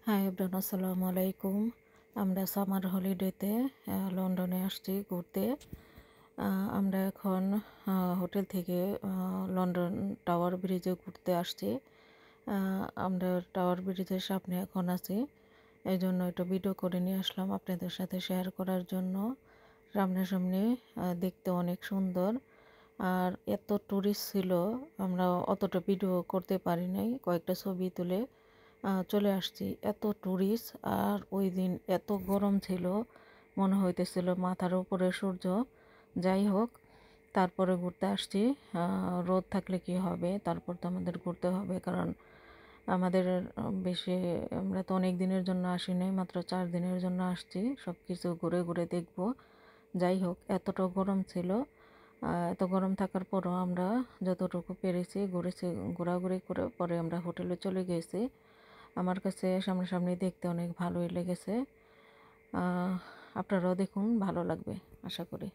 Hi everyone, আসসালামু আলাইকুম। আমরা সামার হলিডেতে লন্ডনে আসছি ঘুরতে। আমরা এখন হোটেল থেকে লন্ডন টাওয়ার ব্রিজে ঘুরতে আসছি। আমরা টাওয়ার ব্রিজের সামনে এখন আছি, এই জন্য একটু ভিডিও করে নিয়ে আসলাম আপনাদের সাথে শেয়ার করার জন্য। সামনাসামনি দেখতে অনেক সুন্দর, আর এত টুরিস্ট ছিল, আমরা অতটা ভিডিও করতে পারি নাই, কয়েকটা ছবি তুলে চলে আসছি। এত টুরিস্ট, আর ওই দিন এত গরম ছিল, মনে হইতেছিল মাথার উপরে সূর্য। যাই হোক, তারপরে ঘুরতে আসছি। রোদ থাকলে কি হবে, তারপর তো আমাদের ঘুরতে হবে, কারণ আমাদের বেশি, আমরা তো অনেক দিনের জন্য আসি নাই, মাত্র 4 দিনের জন্য আসছি, সব কিছু ঘুরে ঘুরে দেখব। যাই হোক, এতটা গরম ছিল। এত গরম থাকার পরও আমরা যতটুকু পেরেছি ঘুরেছি, ঘোরাঘুরি করে পরে আমরা হোটেলে চলে গেছি। আমার কাছে সামনাসামনি দেখতে অনেক ভালোই লেগেছে। আপনারাও দেখুন, ভালো লাগবে আশা করি।